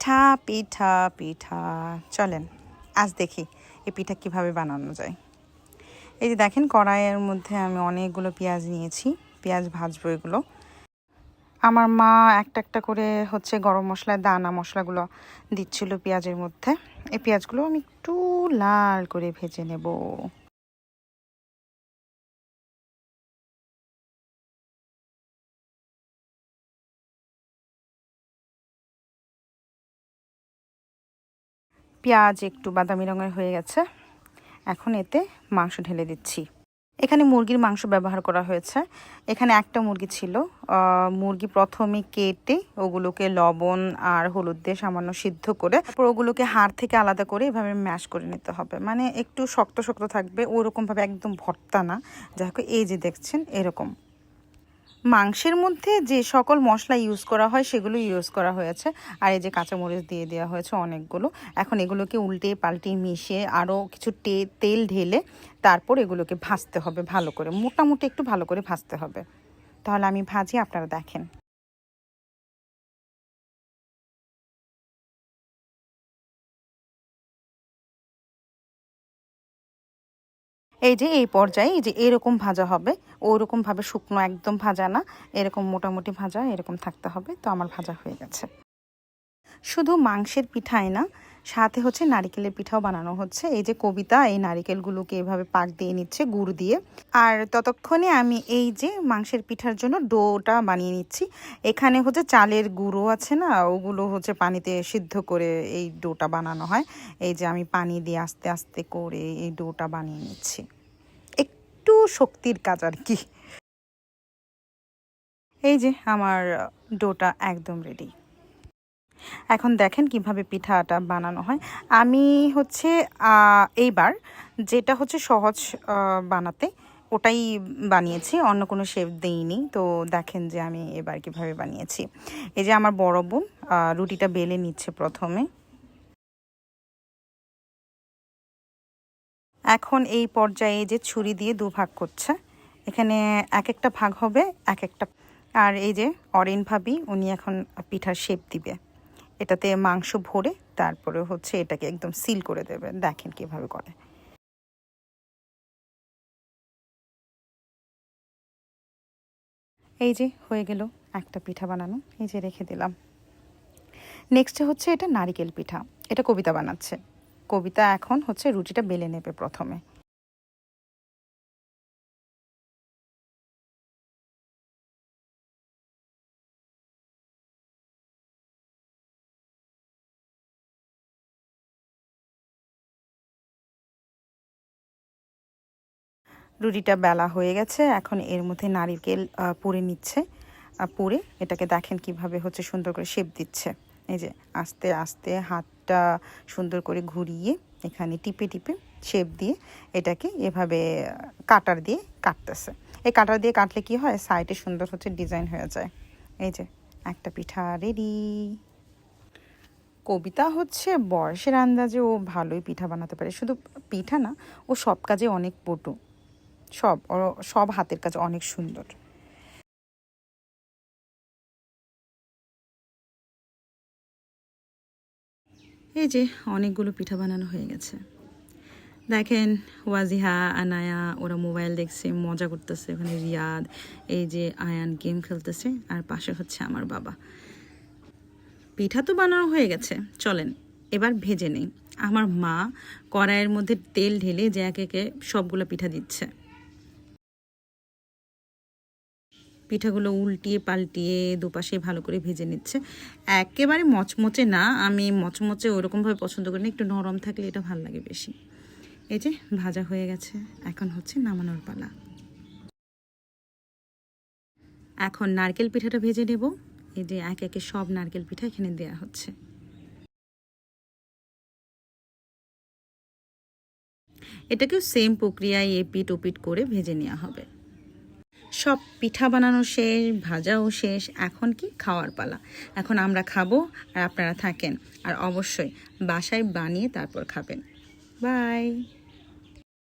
পিঠা পিঠা পিঠা চলেন আজ দেখি এই পিঠা কিভাবে বানানো যায়। এই যে দেখেন কড়াইয়ের মধ্যে আমি অনেকগুলো পেঁয়াজ নিয়েছি, পেঁয়াজ ভাজবো এগুলো। আমার মা একটা একটা করে হচ্ছে গরম মশলার দানা মশলাগুলো দিচ্ছিল পেঁয়াজের মধ্যে। এই পেঁয়াজগুলো আমি একটু লাল করে ভেজে নেব। পেঁয়াজ একটু বাদামি রঙের হয়ে গেছে, এখন এতে মাংস ঢেলে দিচ্ছি। এখানে মুরগির মাংস ব্যবহার করা হয়েছে। এখানে একটা মুরগি ছিল, মুরগি প্রথমে কেটে ওগুলোকে লবণ আর হলুদ দিয়ে সামান্য সিদ্ধ করে তারপর ওগুলোকে হাড় থেকে আলাদা করে এভাবে ম্যাশ করে নিতে হবে। মানে একটু শক্ত শক্ত থাকবে, ওরকমভাবে একদম ভর্তা না, যাই হোক এই যে দেখছেন এরকম। মাংসের মধ্যে যে সকল মশলা ইউজ করা হয় সেগুলো ইউজ করা হয়েছে, আর এই যে কাঁচামরিচ দিয়ে দেওয়া হয়েছে অনেকগুলো। এখন এগুলোকে উল্টে পাল্টে মিশিয়ে আরও কিছু তেল ঢেলে তারপর এগুলোকে ভাজতে হবে ভালো করে, মোটামুটি একটু ভালো করে ভাজতে হবে। তাহলে আমি ভাজি, আপনারা দেখেন। এই যে এই পর্যায়ে এই যে এরকম ভাজা হবে, ওরকমভাবে শুকনো একদম ভাজা না, এরকম মোটামুটি ভাজা এরকম থাকতে হবে। তো আমার ভাজা হয়ে গেছে। শুধু মাংসের পিঠাই না, সাথে হচ্ছে নারিকেলের পিঠাও বানানো হচ্ছে। এই যে কবিতা এই নারিকেলগুলোকে এভাবে পাক দিয়ে নিচ্ছে গুড় দিয়ে। আর ততক্ষণে আমি এই যে মাংসের পিঠার জন্য ডোটা বানিয়ে নিচ্ছি। এখানে হচ্ছে চালের গুঁড়ো আছে না, ওগুলো হচ্ছে পানিতে সিদ্ধ করে এই ডোটা বানানো হয়। এই যে আমি পানি দিয়ে আস্তে আস্তে করে এই ডোটা বানিয়ে নিচ্ছি, একটু শক্তির কাজ আর কি। এই যে আমার ডোটা একদম রেডি। এখন দেখেন কিভাবে পিঠাটা বানানো হয়। আমি হচ্ছে এইবার যেটা হচ্ছে সহজ বানাতে ওটাই বানিয়েছি, অন্য কোনো শেপ দিইনি। তো দেখেন যে আমি এবার কিভাবে বানিয়েছি। এই যে আমার বড় বোন রুটিটা বেলে নিচ্ছে প্রথমে। এখন এই পর্যায়ে যে ছুরি দিয়ে দুভাগ করছে, এখানে এক একটা ভাগ হবে এক একটা। আর এই যে অরিন ভাবি উনি এখন পিঠার শেপ দিবে, এটাতে মাংস ভরে তারপরে হচ্ছে এটাকে একদম সিল করে দেবে। দেখেন কিভাবে করে। এই যে হয়ে গেল একটা পিঠা বানানো, এই যে রেখে দিলাম। নেক্সট হচ্ছে এটা নারিকেল পিঠা, এটা কবিতা বানাচ্ছে। কবিতা এখন হচ্ছে রুটিটা বেলে নেবে প্রথমে। রুটিটা বেলা হয়ে গেছে, এখন এর মধ্যে নারিকেল পুড়ে নিচ্ছে। পুড়ে এটাকে দেখেন কিভাবে হচ্ছে সুন্দর করে শেপ দিচ্ছে। এই যে আস্তে আস্তে হাতটা সুন্দর করে ঘুরিয়ে এখানে টিপে টিপে শেপ দিয়ে এটাকে এভাবে কাটার দিয়ে কাটতেছে। এই কাটার দিয়ে কাটলে কি হয়, সাইডে সুন্দর হচ্ছে ডিজাইন হয়ে যায়। এই যে একটা পিঠা রেডি। কবিতা হচ্ছে বয়সের আন্দাজে ও ভালোই পিঠা বানাতে পারে, শুধু পিঠা না, ও সব কাজে অনেক পটু। সব হাতের কাজ অনেক সুন্দর। এই যে অনেকগুলো পিঠা বানানো হয়ে গেছে। দেখেন ওয়াজিহা আনায়া ওরা মোবাইল দেখছে, মজা করতেছে। ওখানে রিয়াদ, এই যে আয়ান গেম খেলতেছে, আর পাশে হচ্ছে আমার বাবা। পিঠা তো বানানো হয়ে গেছে, চলেন এবার ভেজে নেই। আমার মা কড়াইয়ের মধ্যে তেল ঢেলে যে একে একে সবগুলো পিঠা দিচ্ছে। পিঠাগুলো উল্টিয়ে পাল্টিয়ে দুপাশে ভালো করে ভেজে নিচ্ছে। একেবারে মচমচে না, আমি মচমচে ওরকমভাবে পছন্দ করি না, একটু নরম থাকলে এটা ভালো লাগে বেশি। এই যে ভাজা হয়ে গেছে, এখন হচ্ছে নামানোর পালা। এখন নারকেল পিঠাটা ভেজে নেব। এই যে একে একে সব নারকেল পিঠা এখানে দেওয়া হচ্ছে। এটাকেও সেম প্রক্রিয়ায় এপিট ওপিট করে ভেজে নেওয়া হবে। সব পিঠা বানানো শেষ, ভাজাও শেষ, এখন কি খাওয়ার পালা। এখন আমরা খাবো আর আপনারা থাকেন, আর অবশ্যই বাসায় বানিয়ে তারপর খাবেন। বাই।